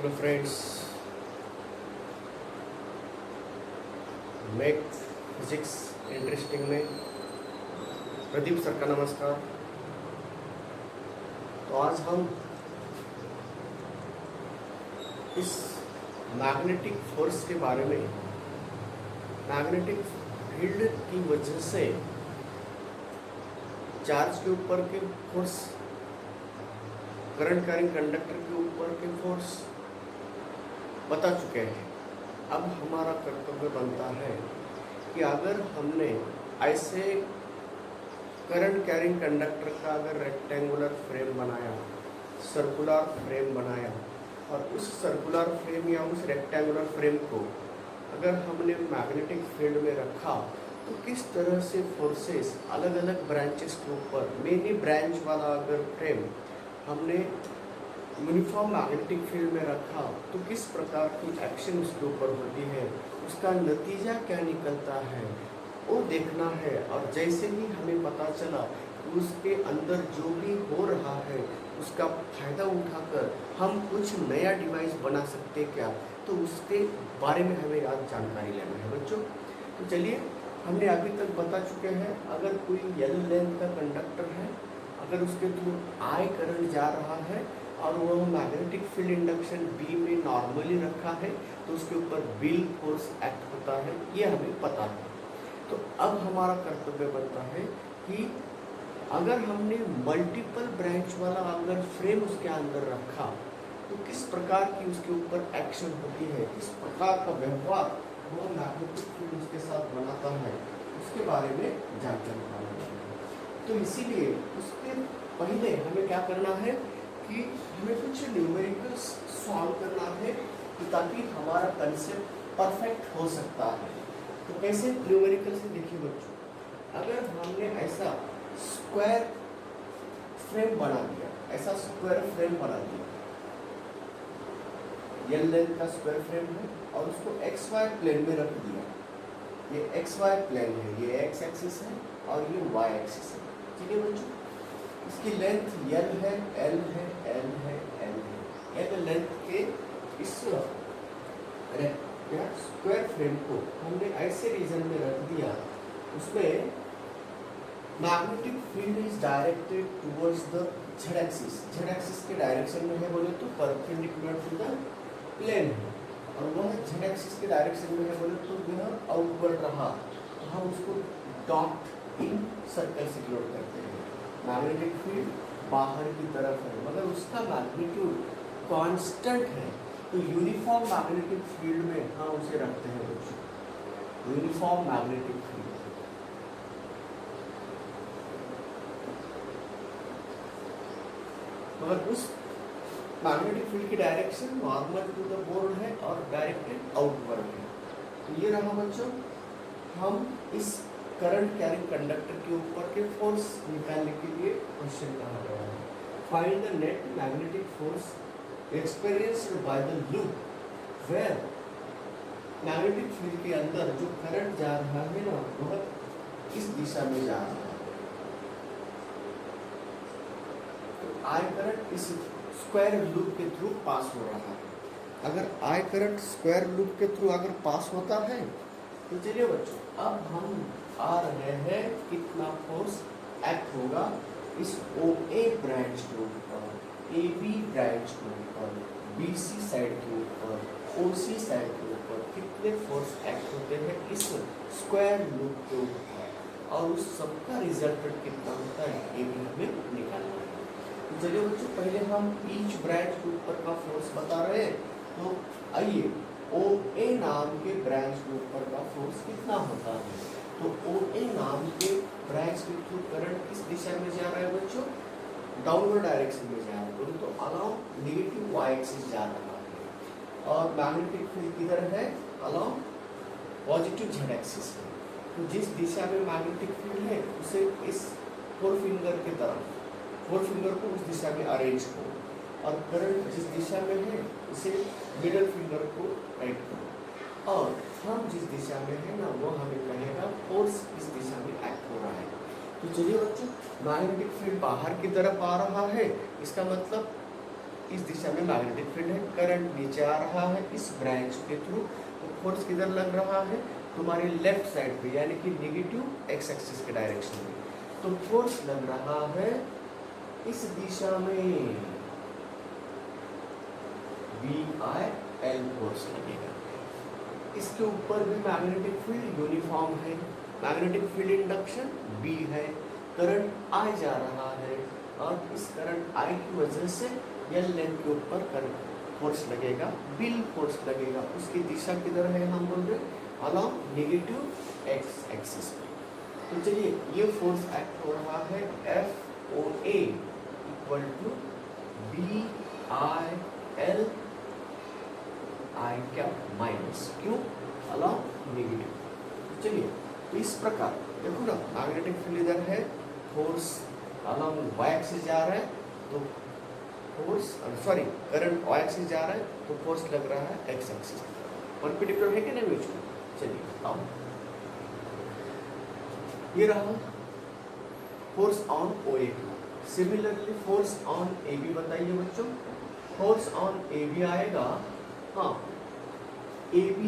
Hello friends, math physics interesting में Pradeep sir का नमस्कार। तो आज हम इस मैग्नेटिक फोर्स के बारे में, मैग्नेटिक फील्ड की वजह से चार्ज के ऊपर के फोर्स, करंट कैरिंग कंडक्टर के ऊपर के फोर्स बता चुके हैं। अब हमारा कर्तव्य बनता है कि अगर हमने ऐसे करंट कैरिंग कंडक्टर का अगर रेक्टेंगुलर फ्रेम बनाया, सर्कुलर फ्रेम बनाया, और उस सर्कुलर फ्रेम या उस रेक्टेंगुलर फ्रेम को अगर हमने मैग्नेटिक फील्ड में रखा तो किस तरह से फोर्सेस अलग अलग ब्रांचेस के ऊपर, मेनी ब्रांच वाला अगर फ्रेम हमने यूनिफॉर्म मैग्नेटिक फील्ड में रखा तो किस प्रकार की एक्शन उसके ऊपर होती है, उसका नतीजा क्या निकलता है वो देखना है। और जैसे ही हमें पता चला कि उसके अंदर जो भी हो रहा है उसका फायदा उठाकर हम कुछ नया डिवाइस बना सकते क्या, तो उसके बारे में हमें आज जानकारी लेना है बच्चों। तो चलिए, हमने अभी तक बता चुके हैं अगर कोई एल लेंथ का कंडक्टर है, अगर उसके थ्रू आई करंट जा रहा है और वह मैग्नेटिक फील्ड इंडक्शन बी में नॉर्मली रखा है तो उसके ऊपर बिल फोर्स एक्ट होता है, ये हमें पता है। तो अब हमारा कर्तव्य बनता है कि अगर हमने मल्टीपल ब्रांच वाला अगर फ्रेम उसके अंदर रखा तो किस प्रकार की उसके ऊपर एक्शन होती है, किस प्रकार का व्यवहार वो मैग्नेटिक फील्ड उसके साथ बनाता है, उसके बारे में जानकारी पाना है। तो इसीलिए उसके पहले हमें क्या करना है कि हमें कुछ न्यूमेरिकल्स सॉल्व करना है ताकि हमारा कंसेप्ट परफेक्ट हो सकता है। तो कैसे न्यूमेरिकल से देखिए बच्चों, अगर हमने ऐसा स्क्वायर फ्रेम बना दिया, ऐसा स्क्वायर फ्रेम बना दिया, एल लेंथ का स्क्वायर फ्रेम है और उसको एक्स वाई प्लेन में रख दिया, ये एक्स वाई प्लेन है, ये एक्स एक्सिस है और ये वाई एक्सिस है, ठीक है बच्चों। इसकी लेंथ एल है, एल है, एल है, एल है। एल लेंथ के इस स्क्वायर फ्रेम को हमने ऐसे रीजन में रख दिया, उसमें magnetic field is directed towards the Z axis, Z axis के डायरेक्शन में है बोले तो परपेंडिकुलर टू द प्लेन है, और वह जेड एक्सिस के डायरेक्शन में है बोले तो यह आउटवर्ड रहा, तो हम उसको डॉट इन सर्कल से डिनोट करते हैं। मैग्नेटिक फील्ड बाहर की तरफ है मगर उसका मैग्नीट्यूड कांस्टेंट है, तो यूनिफॉर्म मैग्नेटिक फील्ड में हम उसे रखते हैं बच्चों, यूनिफॉर्म मैग्नेटिक फील्ड। मगर उस मैग्नेटिक फील्ड की direction normal to the board है और डायरेक्टेड आउटवर्ड है। तो ये रहा बच्चों, हम इस करंट कैरिंग कंडक्टर के ऊपर के फोर्स निकालने के लिए क्वेश्चन कहा गया है। Find the net magnetic force experienced by the loop where, magnetic field के अंदर जो करंट जा रहा है ना वह इस दिशा में जा रहा है, तो आई करंट इस स्क्वायर लूप के थ्रू पास हो रहा है। अगर आई करंट स्क्वायर लूप के थ्रू अगर पास होता है तो चलिए बच्चों, अब हम आ रहे हैं कितना फोर्स एक्ट होगा इस ओ ए ब्रांच के ऊपर, ए बी ब्रांच के ऊपर, बी सी साइड के ऊपर, ओ सी साइड के ऊपर, कितने फोर्स एक्ट होते हैं इस स्क्वायर लूप के ऊपर, और उस सबका रिजल्टेंट कितना होता है ये भी हमें निकालना है। तो चलिए बच्चों, पहले हम ईच ब्रांच के ऊपर का फोर्स बता रहे हैं, तो आइए ओ ए नाम के ब्रांच के ऊपर का फोर्स कितना होता है। तो ओ ए नाम के ब्रांच के थ्रू करंट किस दिशा में जा रहा है बच्चों, डाउनवर्ड डायरेक्शन में जा रहा है, तो अलाउंग नेगेटिव वाई एक्सिस जा रहा है, और मैग्नेटिक फील्ड किधर है, अलाउंग पॉजिटिव जेड एक्सिस है। तो जिस दिशा में मैग्नेटिक फील्ड है उसे इस फोर फिंगर की तरफ, फोर फिंगर को उस दिशा में अरेंज करो, और करंट जिस दिशा में है उसे मिडल फिंगर को राइट करो, और हम जिस दिशा में है ना वो हमें कहेगा फोर्स इस दिशा में एक्ट हो रहा है। तो चलिए बच्चों, मैग्नेटिक फील्ड बाहर की तरफ आ रहा है, इसका मतलब इस दिशा में मैग्नेटिक फील्ड है, करंट नीचे आ रहा है इस ब्रांच के थ्रू, तो फोर्स किधर लग रहा है, तुम्हारी लेफ्ट साइड पे, यानी कि नेगेटिव एक्स एक्सिस के डायरेक्शन में। तो फोर्स लग रहा है इस दिशा में, BIL फोर्स लगेगा। इसके ऊपर भी मैग्नेटिक फील्ड यूनिफॉर्म है, मैग्नेटिक फील्ड इंडक्शन B है, करंट I जा रहा है, और इस करंट I की वजह से L लेंथ के ऊपर करंट फोर्स लगेगा, बिल फोर्स लगेगा। उसकी दिशा किधर है, हम बोल रहे अलॉन्ग नेगेटिव एक्स एक्सिस पे। तो चलिए ये फोर्स एक्ट हो रहा है FOA equal to BIL I क्या माइनस क्यों, अलॉन्ग नेगेटिव। चलिए तो इस प्रकार देखो ना, मैग्नेटिक फील्ड इधर है, फोर्स अलॉन्ग वाई एक्सिस जा रहा है, तो force sorry current Y axis जा रहा है, तो फोर्स लग रहा है एक्स एक्सिस। परपेंडिकुलर है कि नहीं म्यूचुअल। चलिए अब ये रहा force on OA। Similarly force on AB बताइए बच्चों, फोर्स ऑन AB आएगा, हाँ AB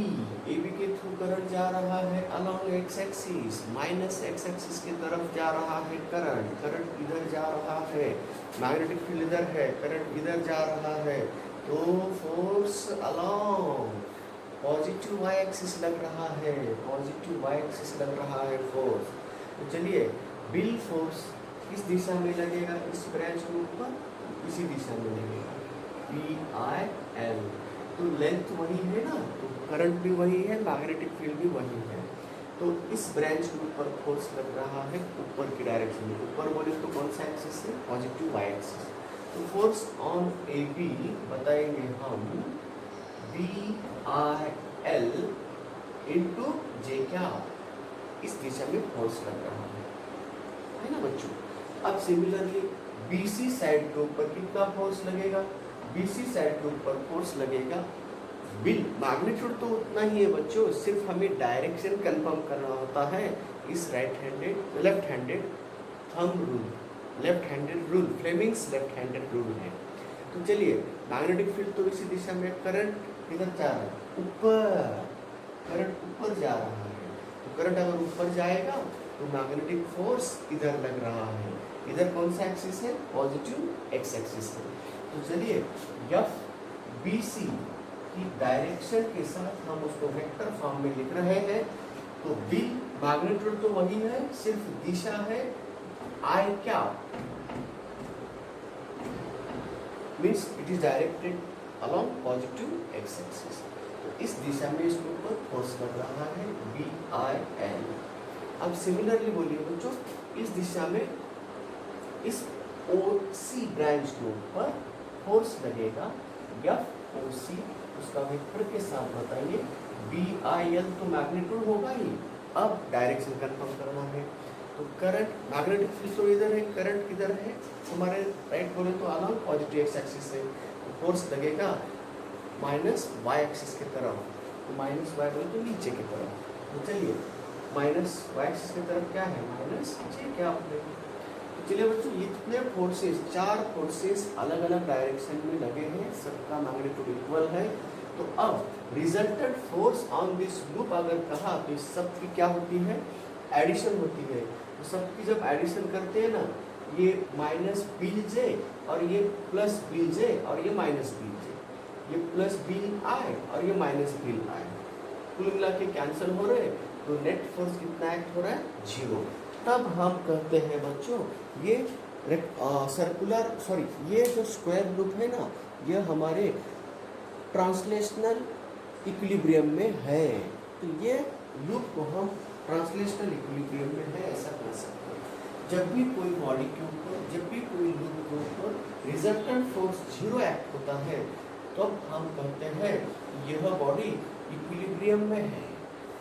के थ्रू करंट जा रहा है along x axis, minus x axis की तरफ जा रहा है करंट इधर जा रहा है, मैग्नेटिक फील्ड इधर है, करंट इधर जा रहा है, तो force along positive Y axis लग रहा है, पॉजिटिव वाई एक्सिस लग रहा है फोर्स। तो चलिए बिल फोर्स किस दिशा में लगेगा, इस ब्रांच के ऊपर इसी दिशा में लगेगा, BIL। तो लेंथ वही है ना, तो करंट भी वही है, मैग्नेटिक फील्ड भी वही है, तो इस ब्रांच के ऊपर फोर्स लग रहा है ऊपर की डायरेक्शन में। ऊपर बोले तो कौन सा एक्सिस है, पॉजिटिव वाई एक्सिस। तो फोर्स ऑन AB बताएंगे हम BIL इंटू J, क्या इस दिशा में फोर्स लग रहा है ना बच्चों। अब सिमिलरली BC साइड के ऊपर कितना फोर्स लगेगा, BC साइड के ऊपर फोर्स लगेगा, बिल मैग्नीट्यूड तो उतना ही है बच्चों, सिर्फ हमें डायरेक्शन कंफर्म करना होता है। इस left handed thumb rule, left handed rule, Fleming's left handed rule है। तो चलिए मैग्नेटिक फील्ड तो इसी दिशा में, करंट किधर जा रहा है, ऊपर, करंट ऊपर जा रहा है, तो करंट अगर ऊपर जाएगा तो मैग्नेटिक फोर्स इधर लग रहा है, इधर कौन सा एक्सिस है, पॉजिटिव एक्स एक्सिस है। तो चलिए FBC की डायरेक्शन के साथ हम उसको वेक्टर फॉर्म में लिख रहे हैं, तो बिल मैग्नीट्यूड तो वही है, सिर्फ दिशा है I क्या, means it is directed along positive x axis. तो इस दिशा में इसके ऊपर फोर्स लग रहा है BIL। अब सिमिलरली बोलिए बच्चों, इस दिशा में इस OC ब्रांच के ऊपर फोर्स लगेगा FOC, उसका वेक्टर के साथ बताइए BIL, तो मैग्नीट्यूड होगा ही। अब डायरेक्शन कंफर्म करना है, तो करंट मैग्नेटिक फील्ड तो इधर है, करंट किधर है, हमारे राइट बोले तो अलॉन्ग पॉजिटिव एक्स एक्सिस है, तो फोर्स लगेगा माइनस वाई एक्सिस की तरफ, तो माइनस वाई बोले तो नीचे की तरफ। तो चलिए माइनस वाई एक्सिस की तरफ क्या है, माइनस J क्या आपने। तो चलिए बच्चों इतने फोर्सेस, 4 फोर्सेस अलग अलग डायरेक्शन में लगे हैं, सबका मैग्नीट्यूड इक्वल है। तो अब resultant force on this loop अगर कहा तो इस सब की क्या होती है, एडिशन होती है। तो सबकी जब एडिशन करते हैं ना, ये माइनस बिल J और ये प्लस बिल J और ये माइनस बिल J, ये प्लस बिल I और ये माइनस बिल I, कुल मिला के कैंसिल हो रहे, तो नेट फोर्स कितना एक्ट हो रहा है, 0। तब हम कहते हैं बच्चों ये सर्कुलर सॉरी ये जो स्क्वायर लूप है ना, ये हमारे ट्रांसलेशनल इक्विलिब्रियम में है। तो ये लूप को हम ट्रांसलेशनल इक्विलिब्रियम में है ऐसा कह सकते हैं। जब भी कोई बॉडी के ऊपर, जब भी कोई लूप के ऊपर रिजल्टेंट फोर्स 0 एक्ट होता है, तो हम कहते हैं यह बॉडी इक्विलिब्रियम में है।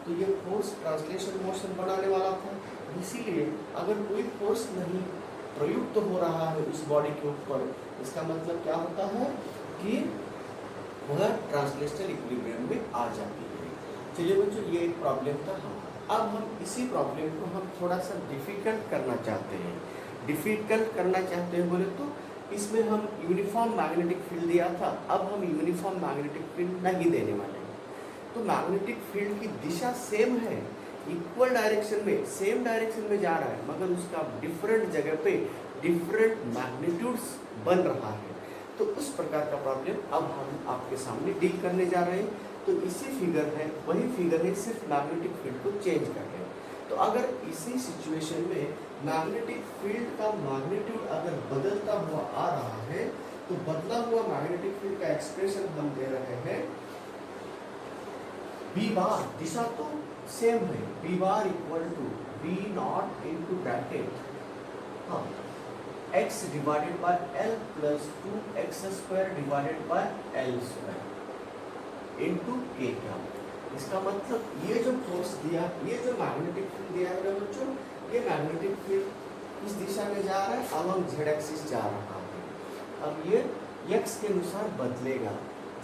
तो ये फोर्स ट्रांसलेशन मोशन बनाने वाला था, इसीलिए अगर कोई फोर्स नहीं प्रयुक्त हो रहा है उस बॉडी के ऊपर, इसका मतलब क्या होता है कि वह ट्रांसलेशनल इक्विलिब्रियम में आ जाती है। चलिए बच्चों ये एक प्रॉब्लम था हमारा। अब हम इसी प्रॉब्लम को हम थोड़ा सा डिफिकल्ट करना चाहते हैं। डिफिकल्ट करना चाहते हैं बोले तो इसमें हम यूनिफॉर्म मैग्नेटिक फील्ड दिया था, अब हम यूनिफॉर्म मैग्नेटिक फील्ड नहीं देने वाले हैं। तो मैग्नेटिक फील्ड की दिशा सेम है, इक्वल डायरेक्शन में, सेम डायरेक्शन में जा रहा है, मगर उसका डिफरेंट जगह पे डिफरेंट मैग्नीट्यूड्स बन रहा है। तो उस प्रकार का प्रॉब्लम अब हम आपके सामने डील करने जा रहे हैं। तो इसी फिगर है, वही फिगर है, सिर्फ मैग्नेटिक फील्ड को चेंज कर रहे हैं। तो अगर इसी सिचुएशन में मैग्नेटिक फील्ड का मैग्नीट्यूड अगर बदलता हुआ आ रहा है, तो बदला हुआ मैग्नेटिक फील्ड का एक्सप्रेशन हम दे रहे हैं बी बार, दिशा तो सेम है, B bar equal to B naught into bracket x divided by l plus 2x square divided by l square into k का। इसका मतलब ये जो फोर्स दिया, ये जो मैग्नेटिक फील्ड दिया है बच्चों, ये मैग्नेटिक फील्ड इस दिशा में जा रहा है, अलोंग z एक्सिस जा रहा है। अब ये x के अनुसार बदलेगा,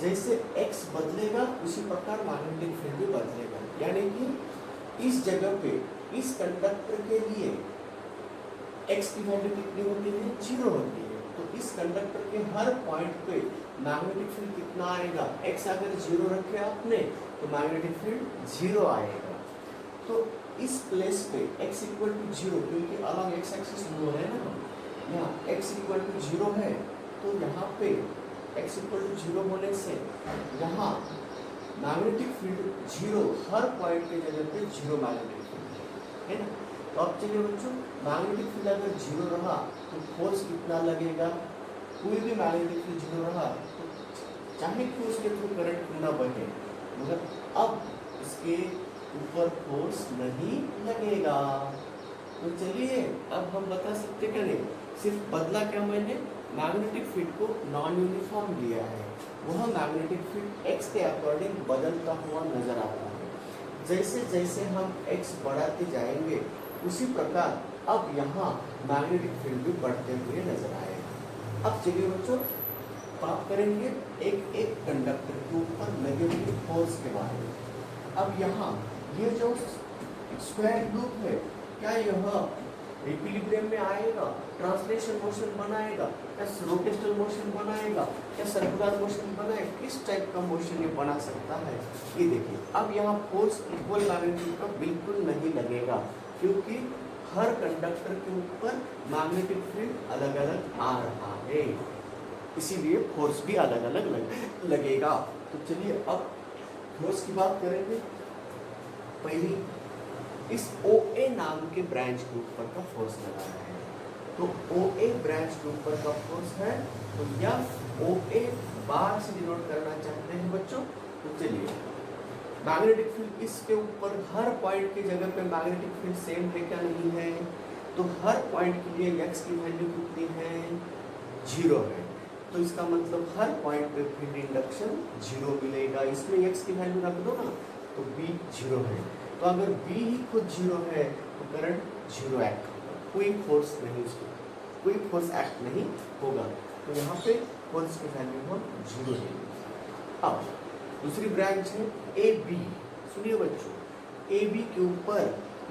जैसे x बदलेगा उसी प्रकार मैग्नेटिक फील्ड भी बदलेगा। यानी कि इस जगह पे इस कंडक्टर के लिए x की वैल्यू कितनी होती है? 0 होती है। तो इस कंडक्टर के हर पॉइंट पे मैग्नेटिक फील्ड कितना आएगा? x अगर 0 रखे आपने तो मैग्नेटिक फील्ड 0 आएगा। तो इस प्लेस पे x इक्वल टू 0, क्योंकि अलग x एक्सिस लो है ना, यहाँ x इक्वल टू 0 है, तो यहाँ पे x इक्वल टू 0 होने से यहाँ मैग्नेटिक फील्ड 0, हर पॉइंट के जगह पे 0 मैग्नेटिक फील्ड है ना। तो अब चलिए बच्चों, मैग्नेटिक फील्ड अगर 0 रहा तो फोर्स कितना लगेगा? कोई भी मैग्नेटिक फील्ड 0 रहा तो चाहे कि उसके थ्रू करंट क्यों ना बहे, मगर अब इसके ऊपर फोर्स नहीं लगेगा। तो चलिए अब हम बता सकते क्या नहीं, सिर्फ बदला क्या मैंने, मैग्नेटिक फील्ड को नॉन यूनिफॉर्म लिया है, वह मैग्नेटिक फील्ड x के अकॉर्डिंग बदलता हुआ नजर आता है। जैसे जैसे हम x बढ़ाते जाएंगे उसी प्रकार अब यहाँ मैग्नेटिक फील्ड भी बढ़ते हुए नजर आएगा। अब चलिए बच्चों बात करेंगे एक एक कंडक्टर के ऊपर लगे हुए फोर्स के बारे में। अब यहाँ ये जो स्क्वायर लूप है, क्या यह इक्विलिब्रियम में आएगा, ट्रांसलेशन मोशन बनाएगा, क्या रोटेशनल मोशन बनाएगा, क्या सर्कुलर मोशन बनाएगा, किस टाइप का मोशन ये बना सकता है? ये देखिए, अब यहाँ फोर्स इक्वल मैग्नीट्यूड का बिल्कुल नहीं लगेगा, क्योंकि हर कंडक्टर के ऊपर मैग्नेटिक फील्ड अलग अलग आ रहा है, इसीलिए फोर्स भी अलग अलग लगेगा। तो चलिए अब फोर्स की बात करेंगे। पहली, इस OA नाम के ब्रांच के ऊपर का फोर्स लगा है, तो OA ब्रांच के ऊपर का फोर्स है, तो यह OA बार से डिनोट करना चाहते हैं बच्चों। तो चलिए, मैग्नेटिक फील्ड इसके ऊपर हर पॉइंट की जगह पे मैग्नेटिक फील्ड सेम है क्या? नहीं है। तो हर पॉइंट के लिए x की वैल्यू कितनी है? 0 है। तो इसका मतलब हर पॉइंट पे फील्ड इंडक्शन 0 मिलेगा। इसमें x की वैल्यू रख दो ना, तो B 0 है। तो अगर B ही खुद 0 है तो करंट 0 एक्ट होगा, कोई फोर्स नहीं, उसको कोई फोर्स एक्ट नहीं होगा। तो यहाँ पे फोर्स की वैल्यू हम 0 है। अब दूसरी ब्रांच है AB। सुनिए बच्चों, AB के ऊपर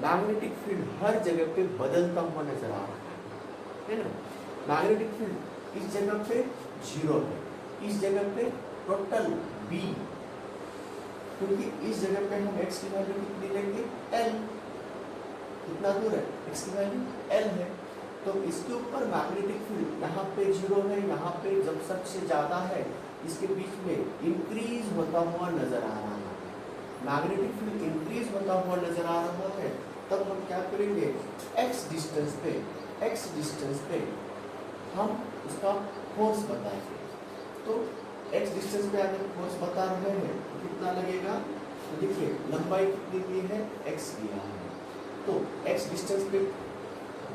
मैग्नेटिक फील्ड हर जगह पे बदलता हुआ नजर आ रहा है ना। मैग्नेटिक फील्ड इस जगह पे 0 है, इस जगह पे टोटल B, क्योंकि इस जगह पे हम x की वैल्यू कितनी लेंगे? L। कितना दूर है? x की वैल्यू L है। तो इसके ऊपर मैग्नेटिक फील्ड यहाँ पे 0 है, यहाँ पे जब सबसे ज़्यादा है, इसके बीच में इंक्रीज होता हुआ नजर आ रहा है। मैग्नेटिक फील्ड इंक्रीज होता हुआ नजर आ रहा है, तब हम क्या करेंगे? x डिस्टेंस पे हम उसका फोर्स बताएंगे। तो x डिस्टेंस पे अगर फोर्स बता रहे हैं तो कितना लगेगा? तो देखिए, लंबाई कितनी दी है? x दिया है, तो x डिस्टेंस पे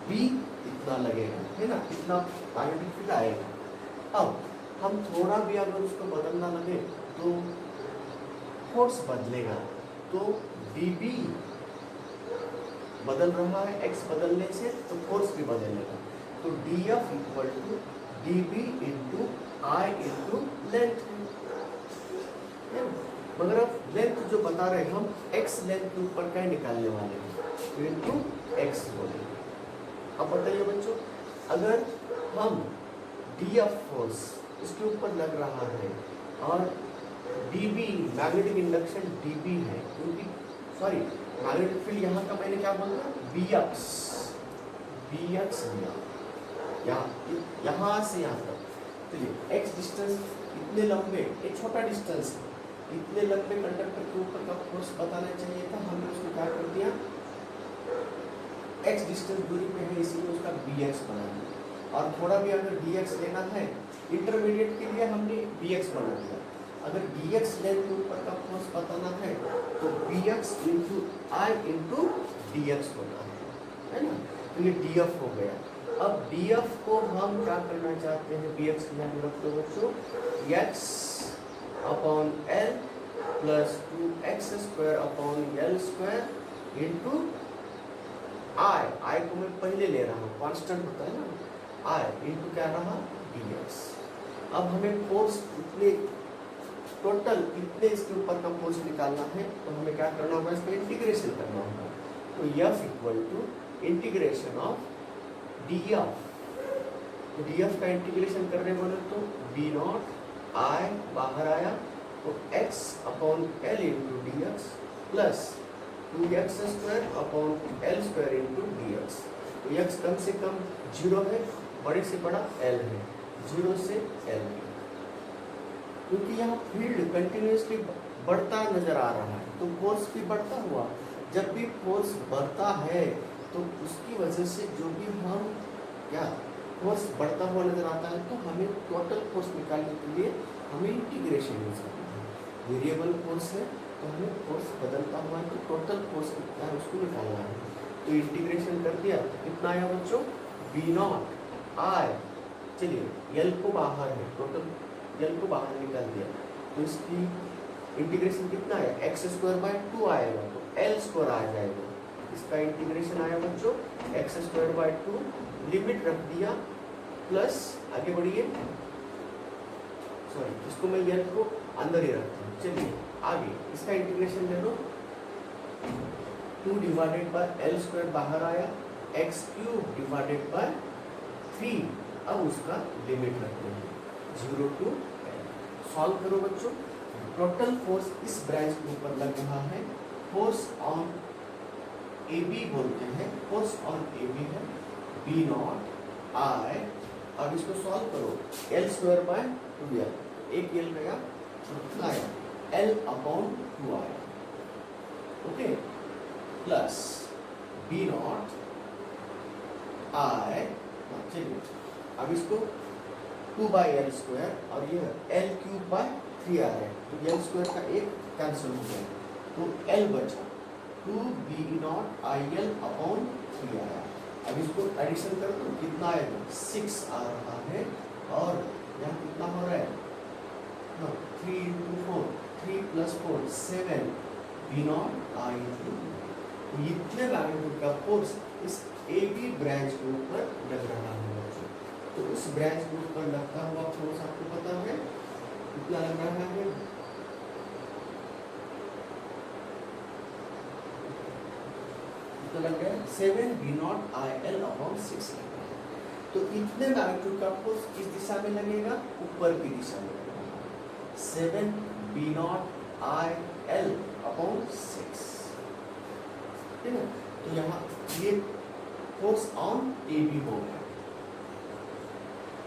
b इतना लगेगा, है ना, इतना मैग्नेटिक फील्ड आएगा। अब हम थोड़ा भी अगर उसको बदलना लगे तो फोर्स बदलेगा, तो dB बदल रहा है, x बदलने से तो फोर्स भी बदलेगा। तो dF equal to dB into I into length, मगर अब लेंथ जो बता रहे हैं हम x लेंथ के ऊपर क्या निकालने वाले हैं? इंटू x बोलेंगे। अब बताइए बच्चों, अगर हम डी एफ फोर्स इसके ऊपर लग रहा है और डीबी मैग्नेटिक इंडक्शन डीबी है, क्योंकि सॉरी मैग्नेटिक फील्ड यहाँ का मैंने क्या बोला बी एक्स दिया, यहाँ से यहाँ तक। चलिए एक्स डिस्टेंस इतने लंबे, एक छोटा डिस्टेंस इतने लंबे कंडक्टर के ऊपर का फोर्स बताना चाहिए था, हमने उसको क्या कर दिया एक्स डिस्टेंस दूरी पे है इसीलिए उसका बी एक्स बना दिया। और थोड़ा भी अगर डी एक्स लेना है इंटरमीडिएट के लिए हमने बी एक्स बना दिया। अगर डी एक्स लेंथ के ऊपर का फोर्स बताना है तो बी एक्स इंटू आई इंटू डी एक्स होता है ना। तो ये डी एफ हो गया। अब डी एफ को हम क्या करना चाहते हैं, बी एक्स की वैल्यू रखते हो बच्चों X upon L plus 2x² upon L square into I को मैं पहले ले रहा हूँ, कांस्टेंट होता है ना आई इंटू क्या रहा डी एक्स। अब हमें फोर्स इतने टोटल इतने इसके ऊपर का फोर्स निकालना है तो हमें क्या करना होगा, इसका इंटीग्रेशन करना होगा। तो F equal to integration of D F. तो डी एफ का इंटीग्रेशन करने बोले तो बी नॉट आई बाहर आया तो x upon L into D x plus 2x² upon L square into D x. तो x कम से कम 0 है, बड़े से बड़ा l है, 0 से l। क्योंकि यहाँ फील्ड कंटिन्यूसली बढ़ता नजर आ रहा है तो फोर्स भी बढ़ता हुआ, जब भी फोर्स बढ़ता है तो उसकी वजह से जो भी हम क्या फोर्स बढ़ता हुआ नजर आता है तो हमें टोटल फोर्स निकालने के लिए हमें इंटीग्रेशन यूज करना है। वेरिएबल फोर्स है तो हमें फोर्स बदलता हुआ है तो टोटल फोर्स कितना है उसको निकालना है। तो इंटीग्रेशन कर दिया तो कितना आया बच्चों बी नॉट आई। चलिए एल को बाहर है, टोटल एल को बाहर निकाल दिया तो इसकी इंटीग्रेशन कितना है x²/2 आएगा तो एल स्क्वायर आ जाएगा। इसका इंटीग्रेशन आया बच्चों x²/2, लिमिट रख दिया प्लस आगे बढ़िए, सॉरी इसको मैं एल को अंदर ही रखता हूँ। चलिए आगे इसका इंटीग्रेशन ले लो, 2 डिवाइडेड बाय एल स्क्वायर बाहर आया, x³ डिवाइडेड बाय 3। अब उसका लिमिट रखते हैं 0 to l। सॉल्व करो बच्चों। टोटल फोर्स इस ब्रांच के ऊपर लग रहा है, फोर्स ऑन ए बी बोलते हैं, फोर्स ऑन ए बी है बी नॉट आई। अब इसको सॉल्व करो l²/2l, एक l गया तो कितना आया l अपॉन 2 आया, okay plus B not I. चलिए अब इसको 2/l² और ये l³ आ रहा है तो एल स्क्वायर का एक कैंसिल हो गया तो एल बचा 2b0il अपॉन 3 आया। अब इसको एडिशन कर दो कितना आएगा 6 आ रहा है और यहाँ कितना हो रहा है 3 × 4 3 + 4 7 b0i। इतने मैग्नीट्यूड का फोर्स इस ए बी ब्रांच के ऊपर लग रहा है। तो उस ब्रांच के ऊपर लगता हुआ फोर्स आपको पता है कितना लग रहा है, कितना लग रहा है 7 b0il अपॉन 6 लग रहा है। तो इतने मैग्नीट्यूड का फोर्स किस दिशा में लगेगा, ऊपर की दिशा में लगेगा 7 b0il अपॉन 6, ठीक है। तो यहाँ ये फोर्स ऑन ए बी हो गया,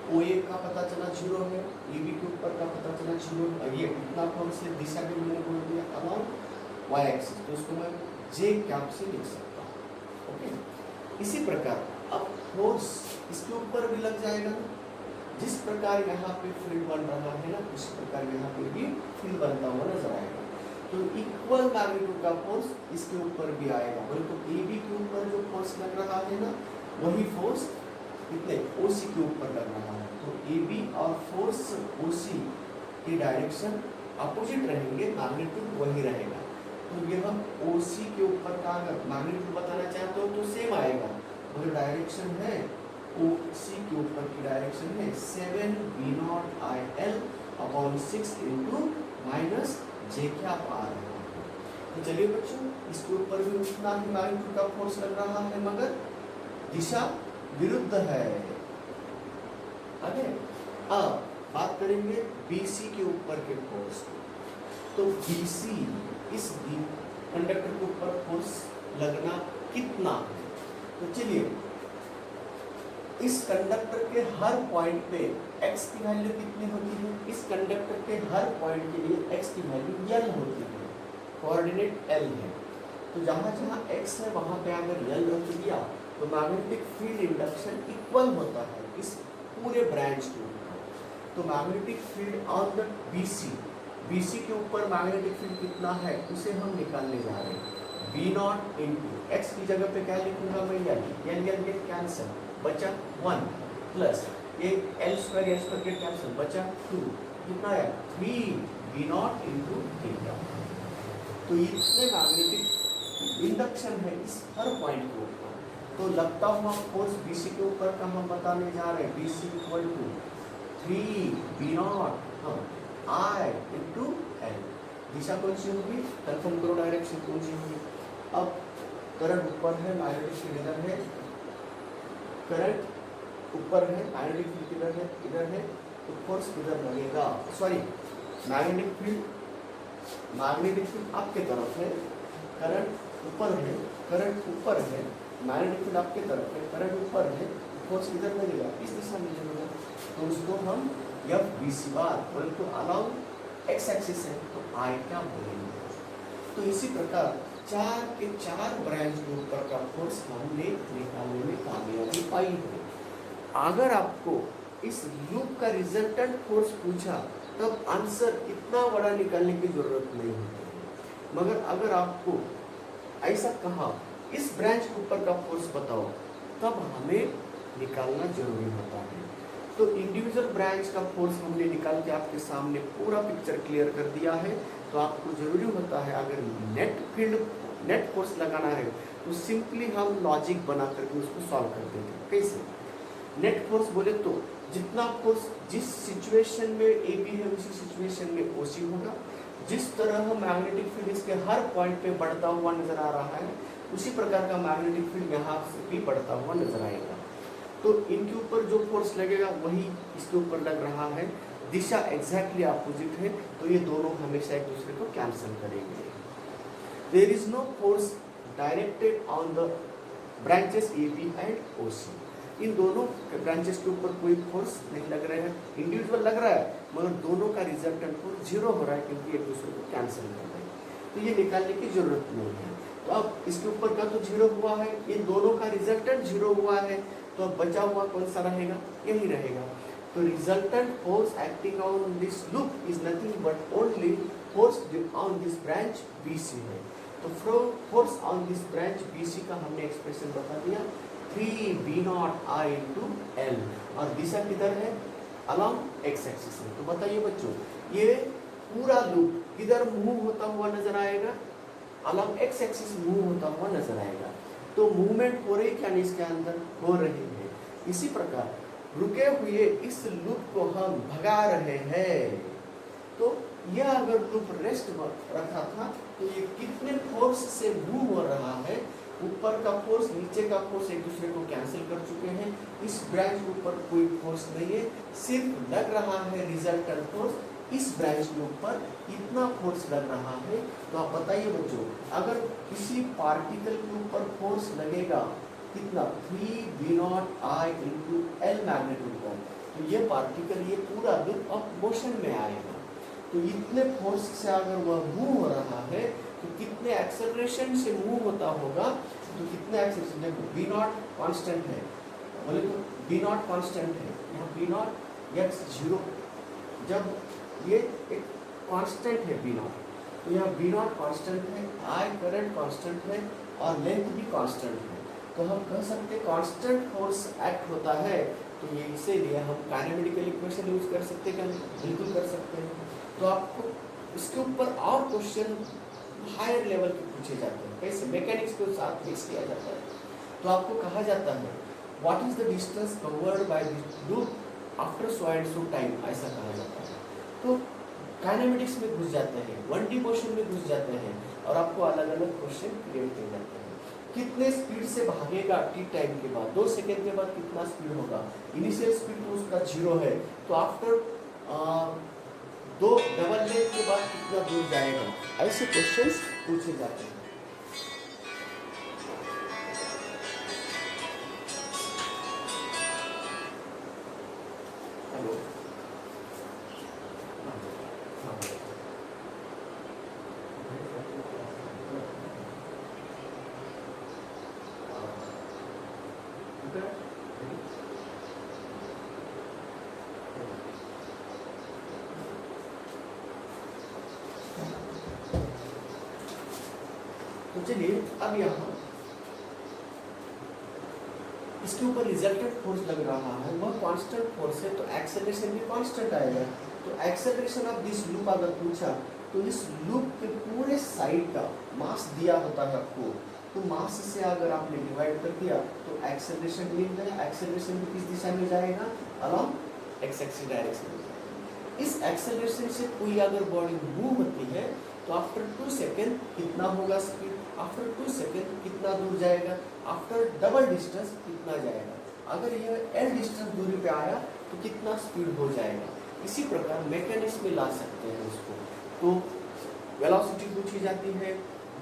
ओ ए का पता चला 0 है, ए बी के ऊपर का पता चला 0 है, ये इतना फोर्स है दिशा भी मैंने बोल दिया अलॉन्ग वाई एक्सिस, तो इसको मैं जे कैप से लिख सकता हूँ, ओके। इसी प्रकार अब फोर्स इसके ऊपर भी लग जाएगा ना, जिस प्रकार यहाँ पे फील्ड बन रहा है ना उसी प्रकार यहाँ पे भी फील्ड बनता हुआ नजर आएगा। तो इक्वल मैग्नीट्यूड का फोर्स इसके ऊपर भी आएगा, बोले तो ए बी के ऊपर जो फोर्स लग रहा है ना वही फोर्स कितने ओसी के ऊपर लग रहा है। तो ए बी और फोर्स ओसी की डायरेक्शन अपोजिट रहेंगे, मैग्नीट्यूड वही रहेगा। तो यह ओसी के ऊपर का अगर मैग्नीट्यूड बताना चाहते हो तो सेम आएगा, मगर डायरेक्शन है ओसी के ऊपर की डायरेक्शन है 7 b0il अपॉन 6 इंटू माइनस जे क्या आ रहा है। तो चलिए बच्चों इसके ऊपर भी उतना ही मैग्नीट्यूड का फोर्स लग रहा है मगर दिशा विरुद्ध है। आगे अब बात करेंगे BC के ऊपर के फोर्स। तो BC इस कंडक्टर के ऊपर फोर्स लगना कितना है? तो चलिए, इस कंडक्टर के हर पॉइंट पे x की वैल्यू कितनी होती है? इस कंडक्टर के हर पॉइंट के लिए x की वैल्यू L होती है, कोऑर्डिनेट L है। तो जहाँ जहाँ x है वहाँ पे अगर L रख दिया तो मैग्नेटिक फील्ड इंडक्शन इक्वल होता है इस पूरे ब्रांच के ऊपर। तो magnetic field on the BC के ऊपर मैग्नेटिक फील्ड कितना है उसे हम निकालने जा रहे हैं। V0 इंटू x की जगह पे क्या लिखूंगा मैं? L गेट कैंसिल, बचा 1 प्लस ये L² गेट कैंसिल, बचा 2, कितना है 3 V0 इंटू थीटा। तो इतने मैग्नेटिक इंडक्शन है इस हर पॉइंट के ऊपर। तो लगता हुआ फोर्स BC के ऊपर का हम बताने जा रहे हैं। BC equal to 3 V0 I into L। दिशा कौन सी होगी? कंफर्म करो, डायरेक्शन कौन सी होगी? अब करंट ऊपर है, मैग्नेटिक फील्ड इधर है, करंट ऊपर है, मैग्नेटिक फील्ड इधर है, इधर है, तो फोर्स इधर लगेगा। सॉरी, मैग्नेटिक फील्ड आपके तरफ है, करंट ऊपर है, मैग्नेटिक फील्ड आपके तरफ है, करंट ऊपर है, फोर्स इधर लगेगा, इस दिशा में लगेगा। तो उसको हम FBC बार बोले तो अलाउ x एक्सिस है, तो I क्या बोलेंगे? तो इसी प्रकार 4 के 4 ब्रांच के ऊपर का फोर्स हमने निकालने में कामयाबी पाई है। अगर आपको इस लूप का रिजल्टेंट फोर्स पूछा तब आंसर इतना बड़ा निकालने की जरूरत नहीं होती है, मगर अगर आपको ऐसा कहा इस ब्रांच के ऊपर का फोर्स बताओ, तब हमें निकालना जरूरी होता है। तो इंडिविजुअल ब्रांच का फोर्स हमने निकाल के आपके सामने पूरा पिक्चर क्लियर कर दिया है। तो आपको जरूरी होता है अगर नेट फोर्स लगाना है तो सिंपली हम लॉजिक बना करके उसको सॉल्व कर देते हैं। कैसे? नेट फोर्स बोले तो जितना फोर्स जिस सिचुएशन में AB है उसी सिचुएशन में OC होगा। जिस तरह मैग्नेटिक फील्ड इसके हर पॉइंट पे बढ़ता हुआ नजर आ रहा है उसी प्रकार का मैग्नेटिक फील्ड यहाँ से भी बढ़ता हुआ नजर आएगा। तो इनके ऊपर जो फोर्स लगेगा वही इसके ऊपर लग रहा है, दिशा एग्जैक्टली अपोजिट है, तो ये दोनों हमेशा एक दूसरे को कैंसिल करेंगे। There is no force directed on the branches AB and OC। इन दोनों ब्रांचेस के ऊपर कोई फोर्स नहीं लग रहा है, इंडिविजुअल लग रहा है, मगर दोनों का रिजल्टेंट फोर्स 0 हो रहा है क्योंकि एक दूसरे को कैंसिल कर रहे हैं। तो ये निकालने की जरूरत नहीं है। तो अब इसके ऊपर का तो 0 हुआ है, इन दोनों का रिजल्टेंट 0 हुआ है, तो अब बचा हुआ कौन सा रहेगा? यही रहेगा। तो resultant force acting on this loop is nothing but only force on this branch BC है। तो force on this branch BC का हमने एक्सप्रेशन बता दिया, 3 V0 I इंटू L, और दिशा किधर है? अलॉन्ग x एक्सिस है। तो बताइए बच्चों, ये पूरा लूप किधर मूव होता हुआ नजर आएगा? अलॉन्ग x एक्सिस मूव होता हुआ नजर आएगा। तो मूवमेंट हो रही क्या नहीं इसके अंदर? हो रही है। इसी प्रकार रुके हुए इस लूप को हम भगा रहे हैं। तो यह अगर लूप रेस्ट रखा था तो ये कितने फोर्स से मूव हो रहा है? ऊपर का फोर्स नीचे का फोर्स एक दूसरे को कैंसिल कर चुके हैं। इस ब्रांच के ऊपर कोई फोर्स नहीं है, सिर्फ लग रहा है रिजल्टेंट फोर्स। इस ब्रांच के ऊपर इतना फोर्स लग रहा है। तो आप बताइए बच्चों, अगर किसी पार्टिकल के ऊपर फोर्स लगेगा कितना? 3 V0 I into L magnitude पर, तो ये पार्टिकल ये पूरा लूप अब मोशन में आएगा। तो इतने फोर्स से अगर वह मूव हो रहा है तो कितने एक्सेलरेशन से मूव होता होगा? तो कितने एक्सेलरेशन? देखो V0 कांस्टेंट है, बोले तो V0 कांस्टेंट है, यहाँ V0 x 0, जब ये एक कांस्टेंट है V0, तो यहाँ V0 कांस्टेंट है, I करंट कांस्टेंट है और लेंथ भी कांस्टेंट है। तो हम कह सकते हैं कांस्टेंट फोर्स एक्ट होता है। तो ये इसीलिए हम काइनेमेटिकल इक्वेशन यूज कर सकते हैं, बिल्कुल कर सकते हैं। तो आपको इसके ऊपर और क्वेश्चन हायर लेवल के पूछे जाते हैं, कैसे मैकेनिक्स के साथ मिक्स किया जाता है। तो आपको कहा जाता है what is the distance covered by this loop after so and so time, ऐसा कहा जाता है। तो काइनेमेटिक्स में घुस जाते हैं, 1D मोशन में घुस जाते हैं और आपको अलग अलग क्वेश्चन क्रिएट किए जाते हैं। कितने स्पीड से भागेगा टी टाइम के बाद, 2 सेकेंड के बाद कितना स्पीड होगा। इनिशियल स्पीड तो उसका 0 है, तो आफ्टर 2 डबल लेग के बाद कितना दूर जाएगा। ऐसे क्वेश्चंस पूछे जाते हैं। हेलो, तो चलिए अब यहाँ इसके ऊपर रिजल्टेंट फोर्स लग रहा है, वह कांस्टेंट फोर्स है, तो एक्सेलरेशन भी कांस्टेंट आएगा। तो एक्सेलरेशन ऑफ दिस लूप अगर पूछा तो इस लूप के पूरे साइड का मास दिया होता है आपको, तो मास से अगर आपने डिवाइड कर दिया तो एक्सेलरेशन मिल गया। एक्सेलरेशन भी किस दिशा में जाएगा, अलोंग एक्स एक्सिस डायरेक्शन में। इस एक्सेलरेशन से कोई अगर बॉडी मूव होती है तो आफ्टर 2 सेकेंड कितना होगा स्पीड, आफ्टर 2 सेकेंड कितना दूर जाएगा, आफ्टर डबल डिस्टेंस कितना जाएगा। अगर यह एल डिस्टेंस दूरी पे आया तो कितना स्पीड हो जाएगा। इसी प्रकार मैकेनिक्स में ला सकते हैं उसको। तो वेलोसिटी पूछी जाती है,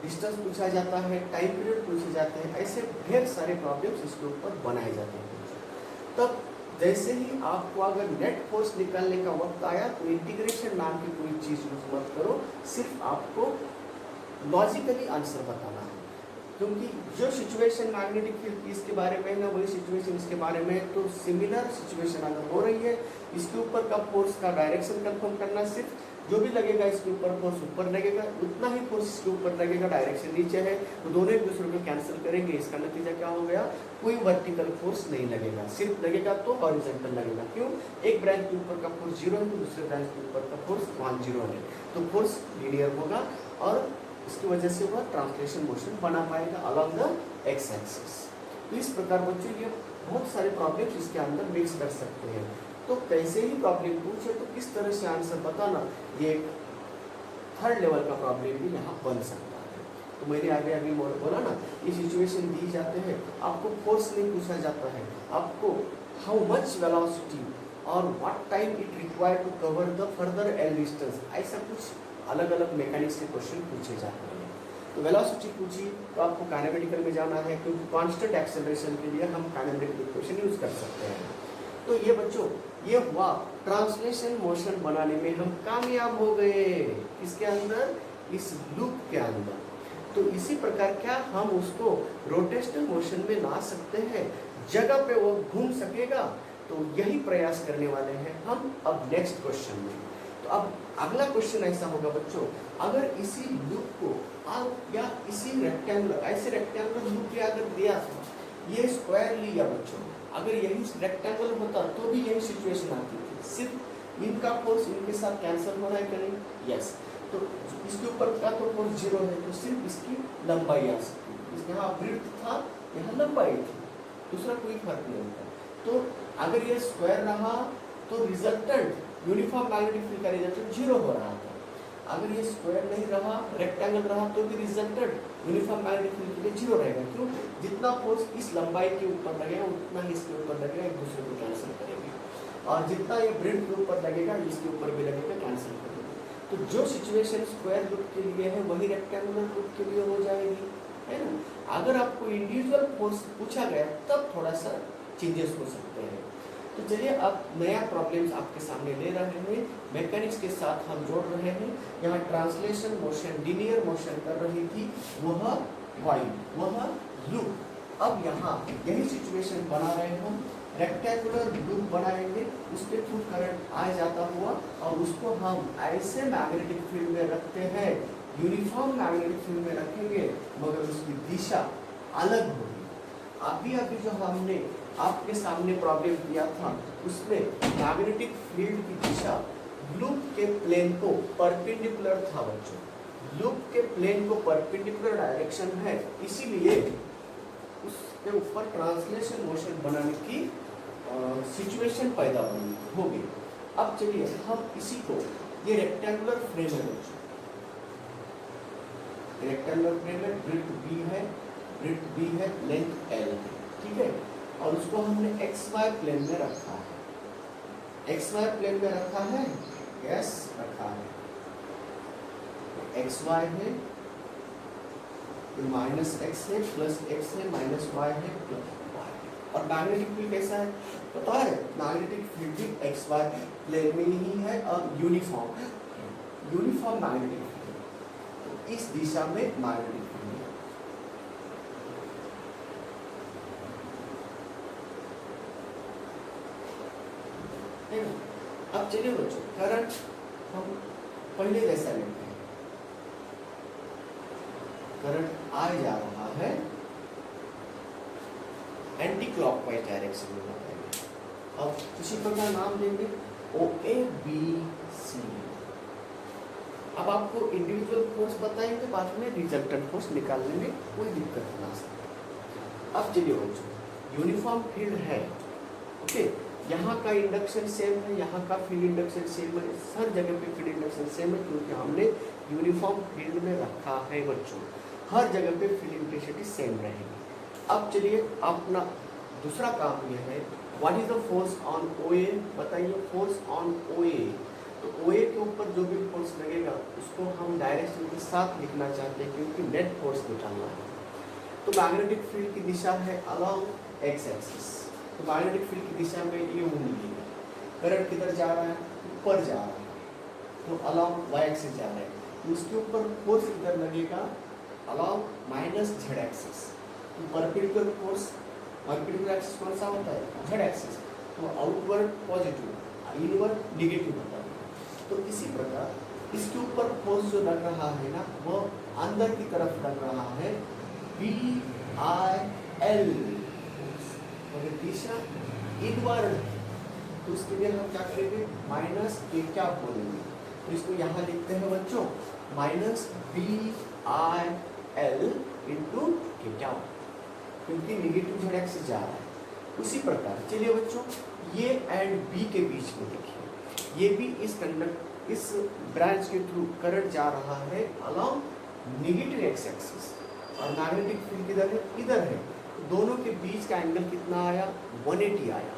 डिस्टेंस पूछा जाता है, टाइम पीरियड पूछे जाते हैं, ऐसे ढेर सारे प्रॉब्लम्स इसके ऊपर बनाए जाते हैं। तब जैसे ही आपको अगर नेट फोर्स निकालने का वक्त आया तो इंटीग्रेशन नाम की कोई चीज़ यूज मत करो, सिर्फ आपको लॉजिकली आंसर बताना है। क्योंकि जो सिचुएशन मैग्नेटिक फील्ड इसके बारे में ना, वही सिचुएशन इसके बारे में, तो सिमिलर सिचुएशन अगर हो रही है, इसके ऊपर का फोर्स का डायरेक्शन कंफर्म करना, सिर्फ जो भी लगेगा इसके ऊपर फोर्स ऊपर लगेगा, उतना ही फोर्स इसके ऊपर लगेगा, डायरेक्शन नीचे है, तो दोनों एक दूसरे को कैंसिल करेंगे। इसका नतीजा क्या हो गया, कोई वर्टिकल फोर्स नहीं लगेगा, सिर्फ लगेगा तो हॉरिजॉन्टल लगेगा। क्यों, एक ब्रांच के ऊपर का फोर्स 0 है तो दूसरे ब्रांच के ऊपर का फोर्स 10 है, तो फोर्स लीनियर होगा और इसकी वजह से वह ट्रांसलेशन मोशन बना पाएगा अलोंग द एक्स एक्सिस। तो इस प्रकार बच्चों ये बहुत सारे प्रॉब्लम्स इसके अंदर मिक्स कर सकते हैं। तो कैसे ही प्रॉब्लम पूछे तो किस तरह से आंसर बताना, ये थर्ड लेवल का प्रॉब्लम भी यहाँ बन सकता है। तो मैंने आगे अभी बोला ना, ये सिचुएशन दी जाते हैं, आपको फोर्स नहीं पूछा जाता है, आपको हाउ मच वेलोसिटी और what time it require to cover the further L distance, ऐसा कुछ अलग अलग मैकेनिक्स के क्वेश्चन पूछे जाते हैं। तो वेलोसिटी पूछी तो आपको काइनेमेटिकल में जाना है, क्योंकि कांस्टेंट एक्सेलरेशन के लिए हम काइनेमेटिकल इक्वेशन यूज कर सकते हैं। तो ये बच्चों ये हुआ ट्रांसलेशन मोशन बनाने में हम कामयाब हो गए, इसके अंदर, इस लूप के अंदर। तो इसी प्रकार क्या हम उसको रोटेशनल मोशन में ला सकते हैं, जगह पे वो घूम सकेगा। तो यही प्रयास करने वाले हैं हम अब नेक्स्ट क्वेश्चन में। तो अब अगला क्वेश्चन ऐसा होगा बच्चों, अगर इसी लूप को आप या इसी रेक्टेंगुलर, ऐसे रेक्टेंगुलर लूप पे अगर दिया था, ये स्क्वायर लिया बच्चों, अगर यही रेक्टेंगल होता तो भी यही सिचुएशन आती थी, सिर्फ इनका फोर्स इनके साथ कैंसिल हो रहा है करें, यस। तो इसके ऊपर का तो फोर्स 0 है, तो सिर्फ इसकी लंबाई आ सकती है। यहाँ ब्रीथ था, यहाँ लंबाई थी, दूसरा कोई फर्क नहीं होता। तो अगर ये स्क्वायर रहा तो रिजल्टेंट यूनिफॉर्म मैग्नेटिक फील्ड का रिजल्टेंट 0 हो रहा था। अगर ये स्क्वायर नहीं रहा, रेक्टेंगल रहा, तो भी रिजल्टेंट यूनिफॉर्म मैग्नेटिक फील्ड के लिए 0 रहेगा। क्यों, जितना फोर्स इस लंबाई के ऊपर लगेगा उतना ही इसके ऊपर लगेगा, एक दूसरे को कैंसिल करेंगे, और जितना ये ब्रेड के ऊपर लगेगा इसके ऊपर भी लगेगा, कैंसिल करेंगे। तो जो सिचुएशन स्क्वायर लूप के लिए है वही रेक्टेंगुलर लूप के लिए हो जाएगी, है ना। अगर आपको इंडिविजुअल फोर्स पूछा गया तब थोड़ा सा चेंजेस हो सकते हैं। तो चलिए अब नया प्रॉब्लम्स आपके सामने ले रहे हैं, मैकेनिक्स के साथ हम जोड़ रहे हैं। यहाँ ट्रांसलेशन मोशन, लीनियर मोशन कर रही थी वह कॉइल, वह लूप। अब यहाँ यही सिचुएशन बना रहे हम, रेक्टेंगुलर लूप बनाएंगे, उसके थ्रू करंट आ जाता हुआ, और उसको हम ऐसे मैग्नेटिक फील्ड में रखते हैं, यूनिफॉर्म मैग्नेटिक फील्ड में रखेंगे, मगर उसकी दिशा अलग होगी। अभी जो हमने आपके सामने प्रॉब्लम किया था, उसमें मैग्नेटिक फील्ड की दिशा लूप के प्लेन को परपेंडिकुलर था बच्चों, लूप के प्लेन को परपेंडिकुलर डायरेक्शन है, इसीलिए उसके ऊपर ट्रांसलेशन मोशन बनाने की सिचुएशन पैदा होगी। अब चलिए हम इसी को, ये रेक्टेंगुलर फ्रेम है बच्चों, रेक्टेंगुलर फ्रेम है, ब्रेथ बी है, ब्रेथ बी है, लेंथ एल है, ठीक है। और उसको हमने एक्स वाई प्लेन में रखा है, एक्स वाई प्लेन में रखा है, यस रखा है। एक्स वाई है, माइनस एक्स है, प्लस एक्स है, माइनस वाई है, प्लस वाई है। और मैग्नेटिक फील्ड कैसा है पता है? मैग्नेटिक फील्ड भी एक्स वाई प्लेन में ही है और यूनिफॉर्म है, यूनिफॉर्म मैग्नेटिक फील्ड। तो इस दिशा में मैग्नेटिक फील्ड है ना। अब चलिए बच्चों, करंट हम पहले जैसा लेते हैं। करंट आ जा रहा है एंटी क्लॉकवाइज डायरेक्शन में बताएंगे। अब किसी प्रकार नाम देंगे ओ ए बी सी। अब आपको इंडिविजुअल फोर्स बताएंगे, बाद में रिजल्टेंट फोर्स निकालने में कोई दिक्कत ना सकती। अब चलिए बच्चों, यूनिफॉर्म फील्ड है, ओके। यहाँ का इंडक्शन सेम है, यहाँ का फील्ड इंडक्शन सेम है, हर जगह पे फील्ड इंडक्शन सेम है, क्योंकि हमने यूनिफॉर्म फील्ड में रखा है बच्चों। हर जगह पे फील्ड इंटेंसिटी सेम रहेगी। अब चलिए अपना दूसरा काम यह है, what is the force on O A, बताइए फोर्स ऑन ओ ए। तो ओ ए के ऊपर जो भी फोर्स लगेगा उसको हम डायरेक्शन के साथ लिखना चाहते हैं, क्योंकि नेट फोर्स निकालना है। तो मैग्नेटिक फील्ड की दिशा है अलोंग एक्स एक्सिस, तो मैग्नेटिक फील्ड की दिशा में ये घूमिएगा। करंट किधर जा रहा है? ऊपर जा रहा है, तो अलोंग वाई एक्सिस जा रहा है, तो उसके ऊपर फोर्स किधर लगेगा? Along minus Z axis. तो परपेंडिकुलर फोर्स, परपेंडिकुलर एक्सिस कौन सा होता है? Z axis. तो आउटवर्ड पॉजिटिव, इनवर्ड नेगेटिव होता है। तो इसी प्रकार इसके ऊपर फोर्स जो लग रहा है ना, वो अंदर की तरफ लग रहा है, बी आई एल। अगर दिशा इनवर्ड है तो उसके लिए हम क्या करेंगे? माइनस के क्या बोलेंगे? तो इसको यहाँ लिखते हैं बच्चों, minus B I L into K क्या, क्योंकि निगेटिव जेड एक्सिस जा रहा है। उसी प्रकार चलिए बच्चों, ये एंड बी के बीच में देखिए, ये भी इस कंडक्ट, इस ब्रांच के थ्रू करंट जा रहा है अलोंग नेगेटिव एक्स एक्सिस, और मैग्नेटिक फील्ड किधर है? इधर है। दोनों के बीच का एंगल कितना आया? 180 आया।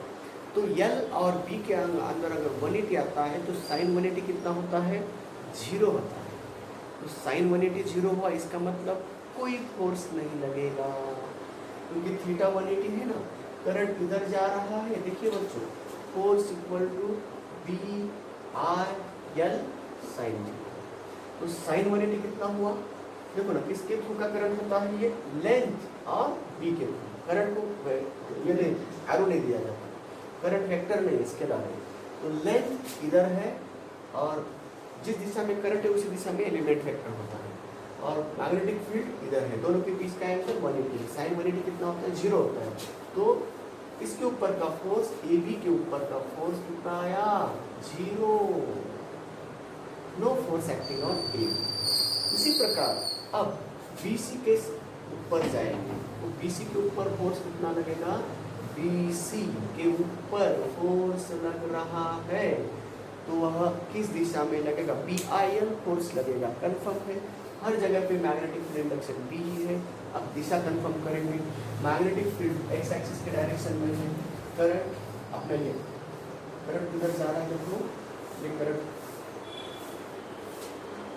तो L और B के अंदर अगर 180 आता है तो साइन 180 कितना होता है? 0 होता है। तो साइन 180 0 हुआ, इसका मतलब कोई फोर्स नहीं लगेगा, क्योंकि थीटा 180 है ना। करंट इधर जा रहा है, देखिए बच्चों, force equal to B I L sine 0। तो साइन 180 कितना हुआ? देखो ना, किसके थ्रू का करंट होता है? ये लेंथ और बी के थ्रू करंट को, ये नहीं एरो नहीं दिया जाता, करंट वेक्टर नहीं, इसके अलावा। तो लेंथ इधर है और जिस दिशा में करंट है उसी दिशा में एलिमेंट वेक्टर होता है, और मैग्नेटिक फील्ड इधर है। दोनों के बीच का एंगल 180, साइन 180 कितना होता है? 0 होता है। तो इसके ऊपर का फोर्स, ए बी के ऊपर का फोर्स कितना आया? 0, no force acting on A B. उसी प्रकार अब बी सी के ऊपर जाएंगे, तो बी सी के ऊपर फोर्स कितना लगेगा? बी सी के ऊपर फोर्स लग रहा है, तो वह किस दिशा में लगेगा? बी आई एल फोर्स लगेगा, कंफर्म है। हर जगह पे मैग्नेटिक फील्ड इंडक्शन बी ही है। अब दिशा कंफर्म करेंगे, मैग्नेटिक फील्ड एक्स एक्सिस के डायरेक्शन में है। करंट अपने लिए, करंट किधर जा रहा है? देखो ये करंट,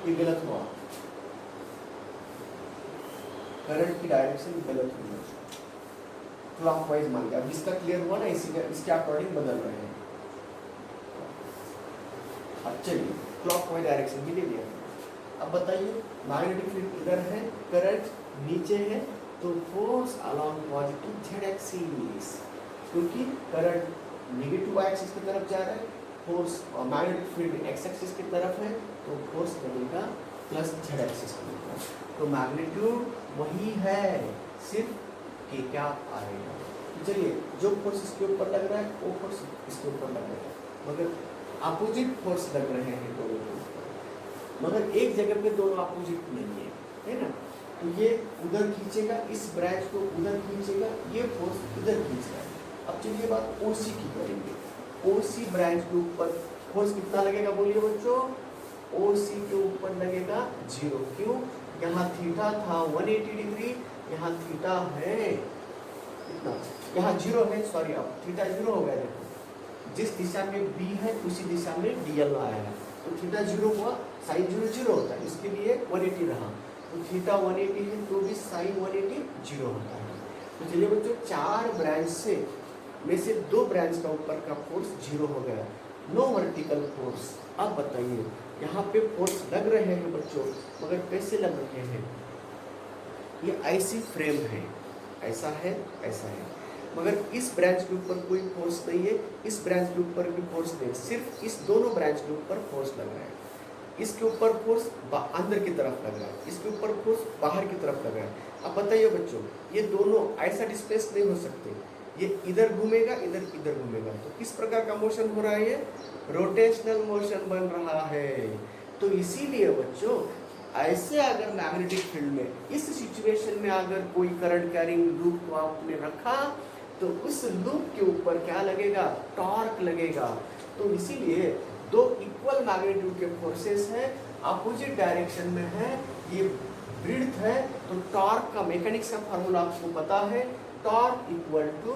ये गलत हुआ, करंट की डायरेक्शन गलत हुई, क्लॉकवाइज मान गया। अब इसका क्लियर हुआ ना, इसके अकॉर्डिंग बदल रहे हैं। अब चलिए क्लॉकवाइज डायरेक्शन भी ले लिया। अब बताइए, मैग्नेटिक फील्ड इधर है, करंट नीचे है, तो force along positive Z axis, क्योंकि करंट नेगेटिव वाई एक्सिस की तरफ जा रहा है, फोर्स और मैग्नेटिक फील्ड एक्स एक्सिस की तरफ है, तो फोर्स लगेगा प्लस जेड एक्सिस की तरफ। तो मैग्नीट्यूड वही है, सिर्फ के क्या आएगा। चलिए, जो फोर्स इसके ऊपर लग रहा है वो फोर्स इसके ऊपर लग रहा है, मगर अपोजिट फोर्स लग रहे हैं दोनों के ऊपर, मगर एक जगह पे दोनों अपोजिट नहीं है ना। तो ये उधर खींचेगा, इस ब्रांच को उधर खींचेगा, ये फोर्स इधर खींच रहा है। अब चलिए बात ओसी की करेंगे। ओसी ब्रांच के ऊपर फोर्स कितना लगेगा? बोलिए बच्चों, ओसी के ऊपर लगेगा 0। क्यों? यहाँ थीटा था 180 डिग्री, यहाँ थीटा है इतना, यहाँ जीरो है, सॉरी अब थीटा जीरो हो गया। देखो जिस दिशा में बी है उसी दिशा में डीएल आया है, तो थीटा जीरो हुआ, साइन जीरो जीरो होता है, इसके लिए 180 रहा, तो थीटा 180 है तो भी साइन 180 जीरो होता है। तो चलिए बच्चों, 4 ब्रांच से में से 2 ब्रांच का ऊपर का फोर्स जीरो हो गया, नो वर्टिकल फोर्स। अब बताइए यहाँ पे फोर्स लग रहे हैं बच्चों, मगर कैसे लग रहे हैं? ये ऐसी फ्रेम है, ऐसा है, ऐसा है, मगर इस ब्रांच के ऊपर कोई फोर्स नहीं है, इस ब्रांच के ऊपर भी फोर्स नहीं है, सिर्फ इस दोनों ब्रांच के ऊपर फोर्स लग रहा है। इसके ऊपर फोर्स अंदर की तरफ लग रहा है, इसके ऊपर फोर्स बाहर की तरफ लग रहा है। अब बताइए बच्चों, ये दोनों ऐसा डिस्प्लेस नहीं हो सकते, ये इधर घूमेगा, इधर इधर घूमेगा, तो किस प्रकार का मोशन हो रहा है? ये रोटेशनल मोशन बन रहा है। तो इसीलिए बच्चों, ऐसे अगर मैग्नेटिक फील्ड में इस सिचुएशन में अगर कोई करंट कैरिंग लूप को आपने रखा, तो उस लूप के ऊपर क्या लगेगा? टॉर्क लगेगा। तो इसीलिए 2 इक्वल मैग्नीट्यूड के फोर्सेस हैं, अपोजिट डायरेक्शन में है, ये ब्रीड्थ है, तो टॉर्क का मैकेनिक्स का फार्मूला आपको पता है, torque equal to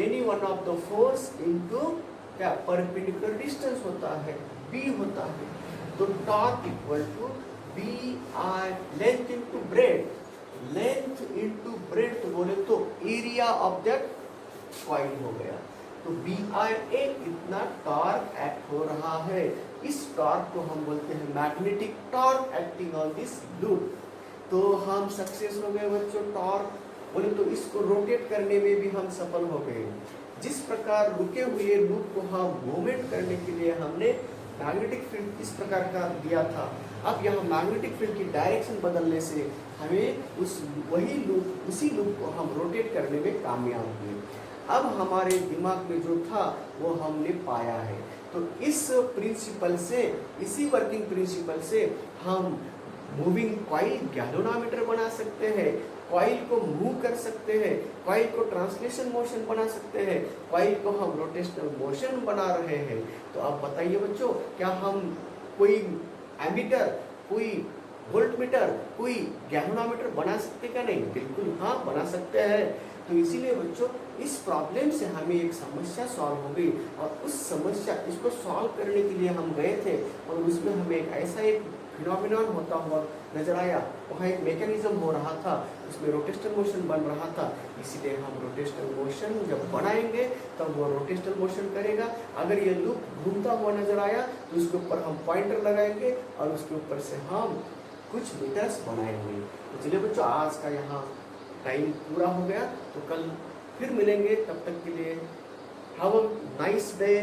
any one of the force into क्या परपेंडिकुलर डिस्टेंस होता है, बी होता है। तो torque equal to B I length into breadth, length into breadth तो बोले तो एरिया ऑफ दैट कॉइल हो गया। तो बी आई ए इतना टॉर्क एक्ट हो रहा है, इस टॉर्क को हम बोलते हैं magnetic torque acting on this loop. तो हम सक्सेस हो गए बच्चों, टॉर्क बोले तो इसको रोटेट करने में भी हम सफल हो गए। जिस प्रकार रुके हुए लूप को हम मूवमेंट करने के लिए हमने मैग्नेटिक फील्ड इस प्रकार का दिया था, अब यहाँ मैग्नेटिक फील्ड की डायरेक्शन बदलने से हमें उसी लूप को हम रोटेट करने में कामयाब हुए। अब हमारे दिमाग में जो था वो हमने पाया है। तो इस प्रिंसिपल से, इसी वर्किंग प्रिंसिपल से हम मूविंग कॉइल गैल्वेनोमीटर बना सकते हैं, कॉइल को मूव कर सकते हैं, कॉइल को ट्रांसलेशन मोशन बना सकते हैं, कॉइल को हम रोटेशनल मोशन बना रहे हैं। तो आप बताइए बच्चों, क्या हम कोई एमीटर, कोई वोल्टमीटर, कोई गैल्वेनोमीटर बना सकते क्या? नहीं, बिल्कुल हाँ बना सकते हैं। तो इसीलिए बच्चों, इस प्रॉब्लम से हमें एक समस्या सॉल्व हो गई, और उस समस्या इसको सॉल्व करने के लिए हम गए थे, और उसमें हमें एक फिनोमिनन होता हुआ नजर आया, वहाँ एक मैकेनिज्म हो रहा था, उसमें रोटेशनल मोशन बन रहा था। इसीलिए हम रोटेशनल मोशन जब बनाएंगे तब वो रोटेशनल मोशन करेगा। अगर ये लूप घूमता हुआ नजर आया तो उसके ऊपर हम पॉइंटर लगाएंगे और उसके ऊपर से हम कुछ मीटर्स बनाएंगे। तो चलिए बच्चों, आज का यहाँ टाइम पूरा हो गया, तो कल फिर मिलेंगे। तब तक के लिए हैव अ नाइस डे।